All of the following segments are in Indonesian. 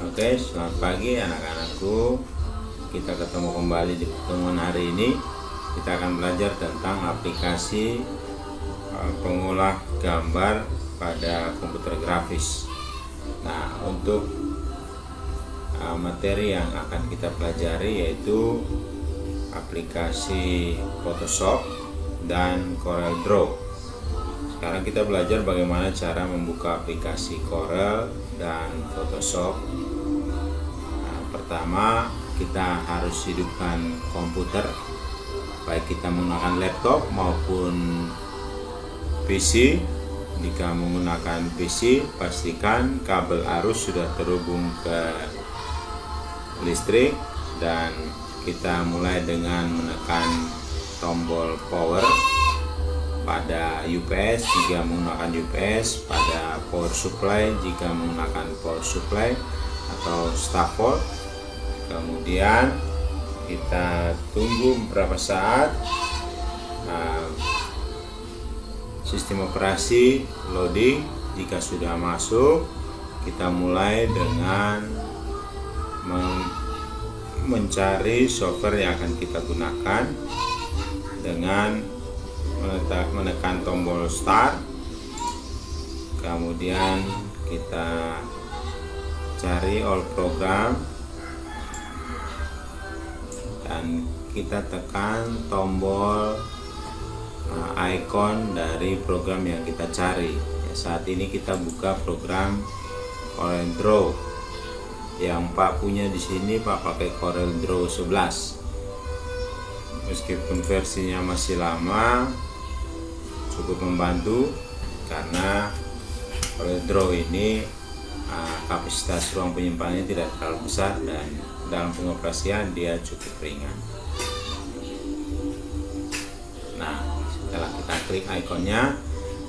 Oke, selamat pagi anak-anakku. Kita ketemu kembali di pertemuan hari ini. Kita akan belajar tentang aplikasi pengolah gambar pada komputer grafis. Nah, untuk materi yang akan kita pelajari yaitu aplikasi Photoshop dan CorelDRAW. Sekarang kita belajar bagaimana cara membuka aplikasi Corel dan Photoshop. Nah, pertama kita harus hidupkan komputer, baik kita menggunakan laptop maupun PC. Jika menggunakan PC, pastikan kabel arus sudah terhubung ke listrik, dan kita mulai dengan menekan tombol power pada UPS jika menggunakan UPS, pada power supply jika menggunakan power supply atau stop volt. Kemudian kita tunggu beberapa saat sistem operasi loading. Jika sudah masuk, kita mulai dengan mencari software yang akan kita gunakan dengan menekan tombol start. Kemudian kita cari all program dan kita tekan tombol icon dari program yang kita cari. Saat ini kita buka program CorelDRAW. Yang Pak punya di sini Pak pakai CorelDRAW 11. Meskipun versinya masih lama, cukup membantu karena CorelDRAW ini kapasitas ruang penyimpanannya tidak terlalu besar dan dalam pengoperasian dia cukup ringan. Nah, setelah kita klik ikonnya,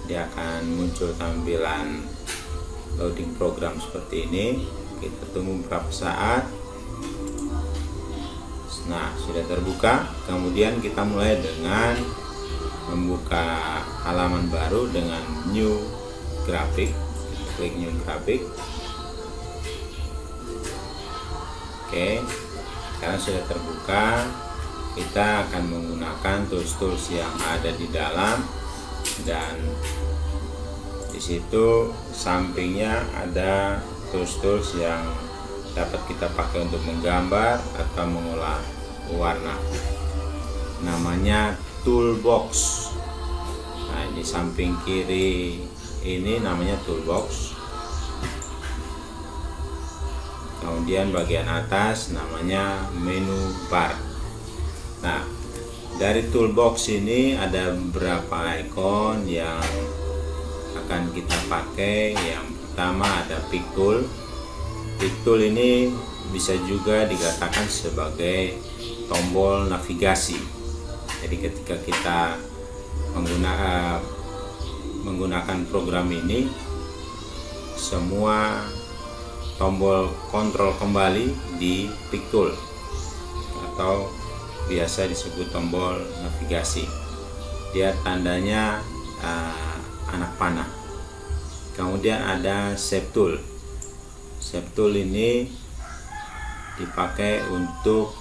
dia akan muncul tampilan loading program seperti ini. Kita tunggu beberapa saat. Nah, sudah terbuka. Kemudian kita mulai dengan membuka halaman baru dengan new graphic. Kita klik new graphic. Oke, sekarang sudah terbuka. Kita akan menggunakan tools-tools yang ada di dalam, dan di situ sampingnya ada tools-tools yang dapat kita pakai untuk menggambar atau mengolah warna. Namanya toolbox. Nah, di samping kiri ini namanya toolbox. Kemudian bagian atas namanya menu bar. Nah, dari toolbox ini ada beberapa ikon yang akan kita pakai. Yang pertama ada pick tool. Pick tool ini bisa juga dikatakan sebagai tombol navigasi. Jadi ketika kita menggunakan program ini, semua tombol kontrol kembali di pick tool atau biasa disebut tombol navigasi. Dia tandanya anak panah. Kemudian ada shape tool. Shape tool ini dipakai untuk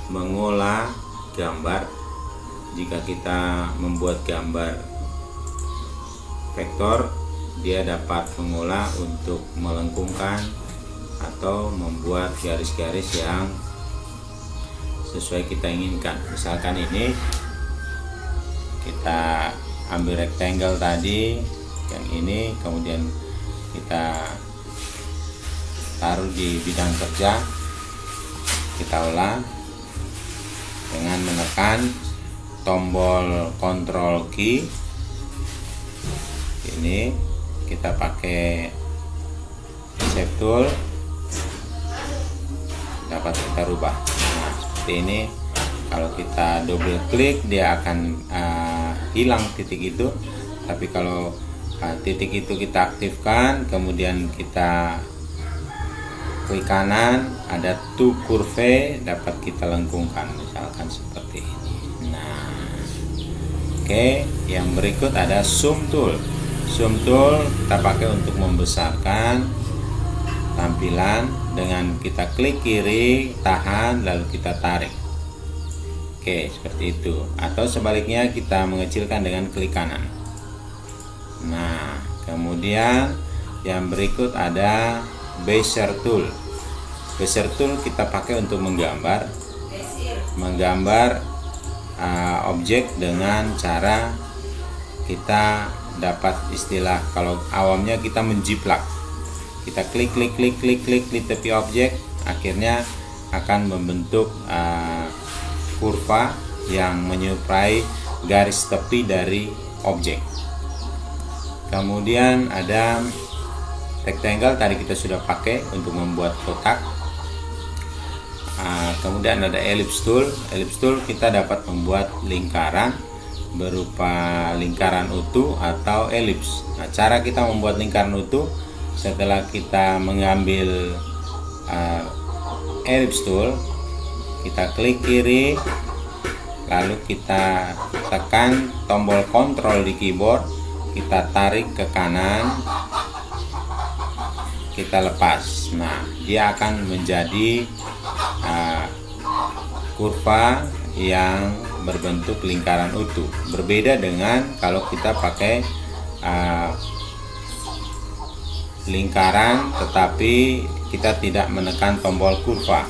mengolah gambar. Jika kita membuat gambar vektor, dia dapat mengolah untuk melengkungkan atau membuat garis-garis yang sesuai kita inginkan. Misalkan ini kita ambil rectangle tadi yang ini, kemudian kita taruh di bidang kerja, kita olah dengan menekan tombol control key. Ini kita pakai shape tool, dapat kita rubah. Nah, seperti ini. Kalau kita double klik, dia akan hilang titik itu. Tapi kalau titik itu kita aktifkan, kemudian kita klik kanan, ada to curve, dapat kita lengkungkan, misalkan seperti ini. Nah, oke, yang berikut ada zoom tool. Zoom tool kita pakai untuk membesarkan tampilan dengan kita klik kiri, tahan, lalu kita tarik. Oke, seperti itu. Atau sebaliknya kita mengecilkan dengan klik kanan. Nah, kemudian yang berikut ada Bezier Tool. Bezier Tool kita pakai untuk menggambar objek dengan cara kita dapat istilah, kalau awamnya kita menjiplak. Kita klik di tepi objek, akhirnya akan membentuk kurva yang menyerupai garis tepi dari objek. Kemudian ada rectangle, tadi kita sudah pakai untuk membuat kotak. Kemudian ada ellipse tool. Ellipse tool kita dapat membuat lingkaran berupa lingkaran utuh atau elips. Nah, cara kita membuat lingkaran utuh, setelah kita mengambil ellipse tool, kita klik kiri, lalu kita tekan tombol kontrol di keyboard, kita tarik ke kanan, kita lepas. Nah, dia akan menjadi kurva yang berbentuk lingkaran utuh. Berbeda dengan kalau kita pakai lingkaran tetapi kita tidak menekan tombol kurva.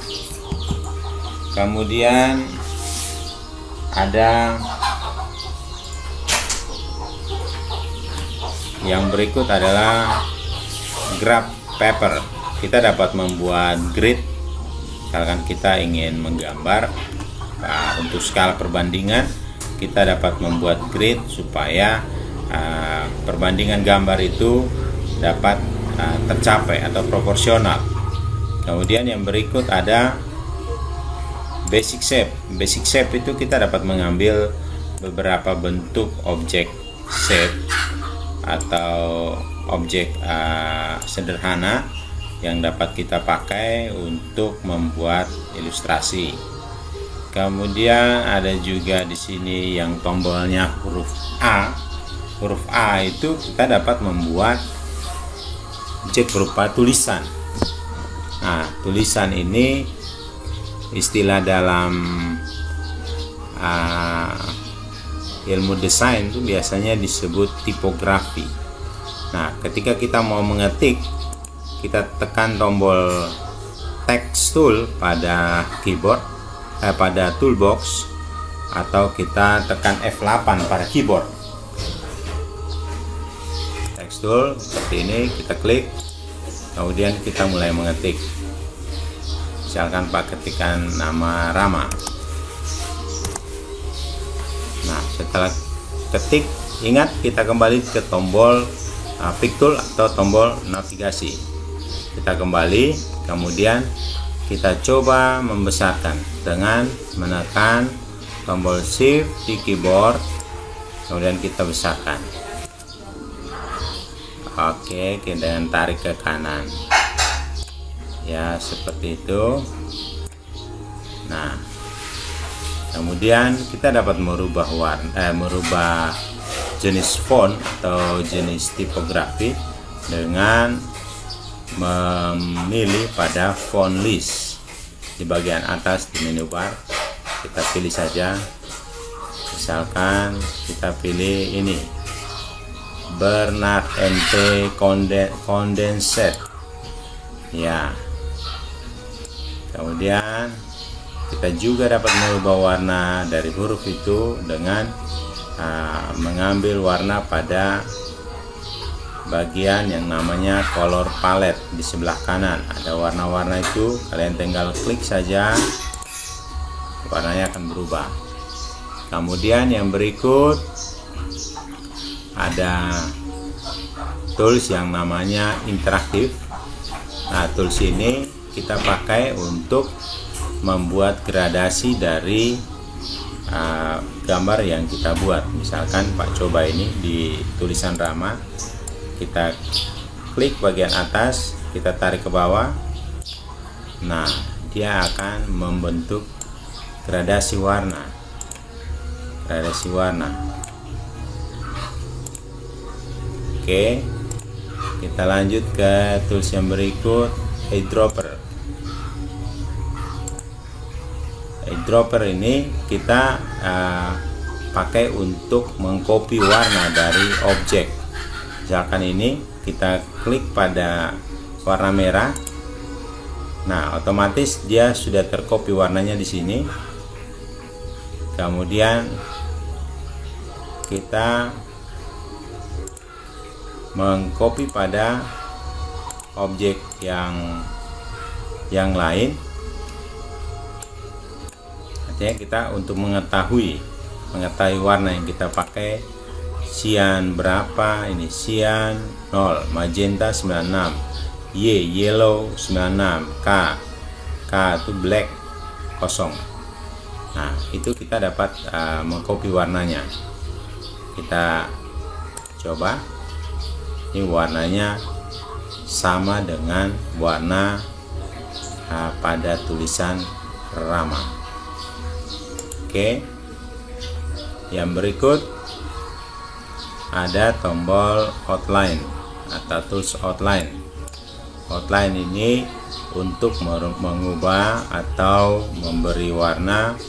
Kemudian ada yang berikut adalah graph paper. Kita dapat membuat grid, misalkan kita ingin menggambar untuk skala perbandingan, kita dapat membuat grid supaya perbandingan gambar itu dapat tercapai atau proporsional. Kemudian yang berikut ada basic shape. Basic shape itu kita dapat mengambil beberapa bentuk objek shape atau objek sederhana yang dapat kita pakai untuk membuat ilustrasi. Kemudian ada juga di sini yang tombolnya huruf A. Huruf A itu kita dapat membuat objek berupa tulisan. Nah, tulisan ini istilah dalam ilmu desain itu biasanya disebut tipografi. Nah, ketika kita mau mengetik, kita tekan tombol text tool pada keyboard, pada toolbox, atau kita tekan F8 pada keyboard. Text tool seperti ini, kita klik, kemudian kita mulai mengetik. Misalkan Pak ketikkan nama Rama. Nah, setelah ketik, ingat kita kembali ke tombol pick tool atau tombol navigasi. Kita kembali, kemudian kita coba membesarkan dengan menekan tombol shift di keyboard, kemudian kita besarkan. Oke, dengan tarik ke kanan. Ya, seperti itu. Nah, kemudian kita dapat merubah merubah jenis font atau jenis tipografi dengan memilih pada font list. Di bagian atas di menu bar kita pilih saja, misalkan kita pilih ini Bernard NT Condensed ya. Kemudian kita juga dapat merubah warna dari huruf itu dengan mengambil warna pada bagian yang namanya color palette. Di sebelah kanan ada warna-warna itu, kalian tinggal klik saja, warnanya akan berubah. Kemudian yang berikut ada tools yang namanya interaktif. Nah, tools ini kita pakai untuk membuat gradasi dari gambar yang kita buat. Misalkan Pak coba ini di tulisan Rama, kita klik bagian atas, kita tarik ke bawah. Nah, dia akan membentuk gradasi warna. Oke, kita lanjut ke tools yang berikut, eyedropper. Eyedropper ini kita pakai untuk mengcopy warna dari objek. Misalkan ini kita klik pada warna merah, nah otomatis dia sudah tercopy warnanya di sini. Kemudian kita mengcopy pada objek yang lain. Artinya kita untuk mengetahui warna yang kita pakai, cyan berapa, ini cyan 0, magenta 96, yellow 96, K itu black 0. Nah itu kita dapat mengcopy warnanya. Kita coba, ini warnanya sama dengan warna pada tulisan Rama. Oke, yang berikut ada tombol outline atau tools outline. Outline ini untuk mengubah atau memberi warna,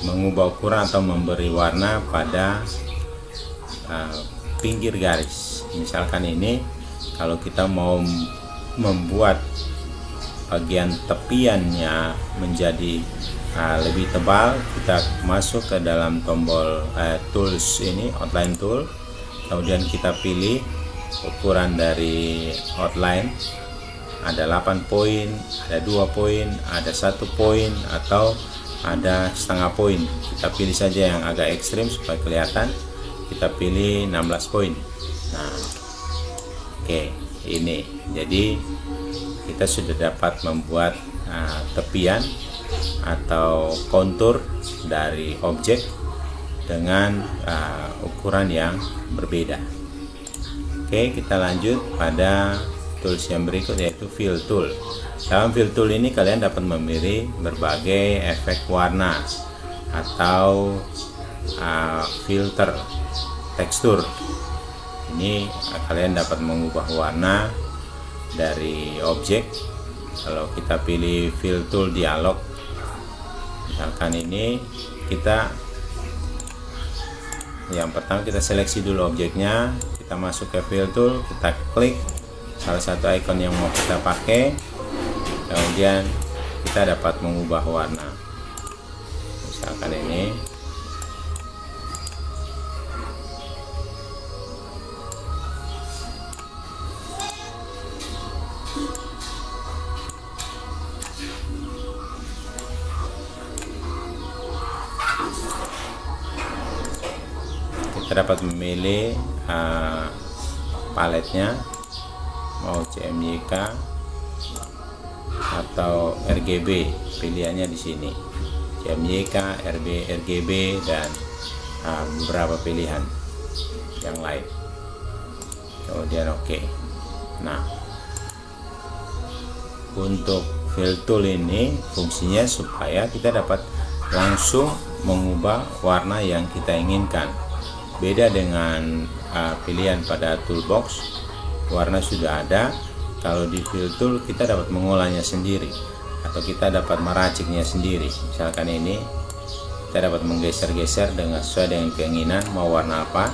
mengubah ukuran atau memberi warna pada pinggir garis. Misalkan ini kalau kita mau membuat bagian tepiannya menjadi lebih tebal, kita masuk ke dalam tombol tools ini, outline tool, kemudian kita pilih ukuran dari outline. Ada 8 poin, ada 2 poin, ada 1 poin, atau ada setengah poin. Kita pilih saja yang agak ekstrim supaya kelihatan. Kita pilih 16 poin. Nah, oke, ini jadi kita sudah dapat membuat tepian atau kontur dari objek dengan ukuran yang berbeda. Oke, kita lanjut pada tools yang berikut, yaitu fill tool. Dalam fill tool ini kalian dapat memilih berbagai efek warna atau filter tekstur. Ini kalian dapat mengubah warna dari objek. Kalau kita pilih fill tool dialog, misalkan ini, kita yang pertama kita seleksi dulu objeknya, kita masuk ke fill tool, kita klik salah satu icon yang mau kita pakai, kemudian kita dapat mengubah warna. Misalkan ini, kita dapat memilih paletnya, mau CMYK atau RGB, pilihannya di sini, CMYK, RGB, dan beberapa pilihan yang lain. Kemudian oke. Nah, untuk fill tool ini fungsinya supaya kita dapat langsung mengubah warna yang kita inginkan. Beda dengan pilihan pada toolbox, warna sudah ada. Kalau di fill tool kita dapat mengolahnya sendiri atau kita dapat meraciknya sendiri. Misalkan ini kita dapat menggeser-geser dengan sesuai dengan keinginan mau warna apa.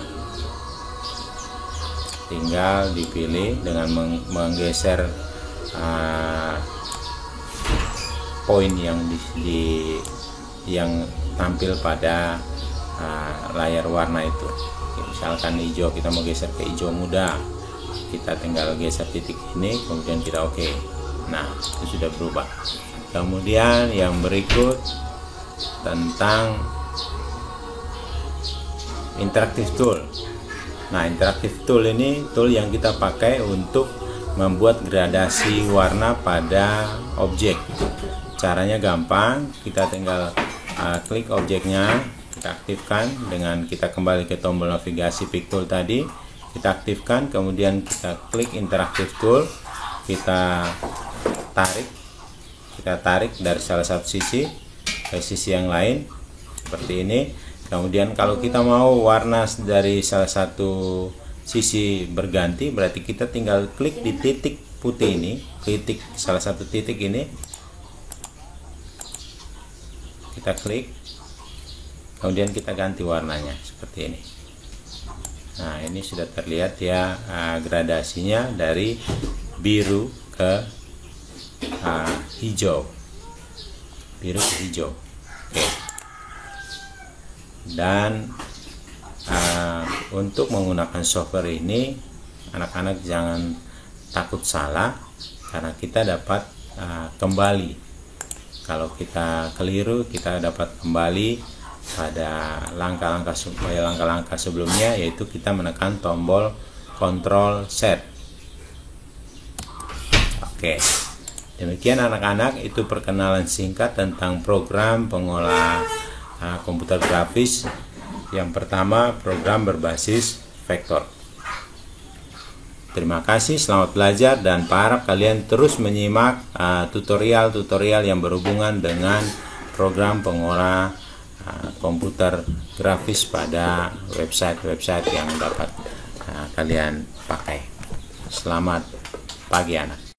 Tinggal dipilih dengan menggeser poin yang tampil pada layar warna itu. Misalkan hijau, kita mau geser ke hijau muda, kita tinggal geser titik ini, kemudian kita oke. Nah, itu sudah berubah. Kemudian yang berikut tentang interactive tool. Nah, interactive tool ini tool yang kita pakai untuk membuat gradasi warna pada objek. Caranya gampang, kita tinggal klik objeknya, kita aktifkan dengan kita kembali ke tombol navigasi pick tool tadi, kita aktifkan, kemudian kita klik interactive tool, kita tarik dari salah satu sisi ke sisi yang lain seperti ini. Kemudian kalau kita mau warna dari salah satu sisi berganti, berarti kita tinggal klik di titik putih ini, titik, salah satu titik ini kita klik, kemudian kita ganti warnanya seperti ini. Nah, ini sudah terlihat ya gradasinya dari biru ke hijau, biru ke hijau. Oke. Dan untuk menggunakan software ini, anak-anak jangan takut salah, karena kita dapat kembali. Kalau kita keliru, kita dapat kembali pada langkah-langkah sebelumnya, yaitu kita menekan tombol Ctrl Z. Oke, demikian anak-anak, itu perkenalan singkat tentang program pengolah komputer grafis. Yang pertama, program berbasis vektor. Terima kasih, selamat belajar, dan harap kalian terus menyimak tutorial-tutorial yang berhubungan dengan program pengolah komputer grafis pada website-website yang dapat kalian pakai. Selamat pagi anak.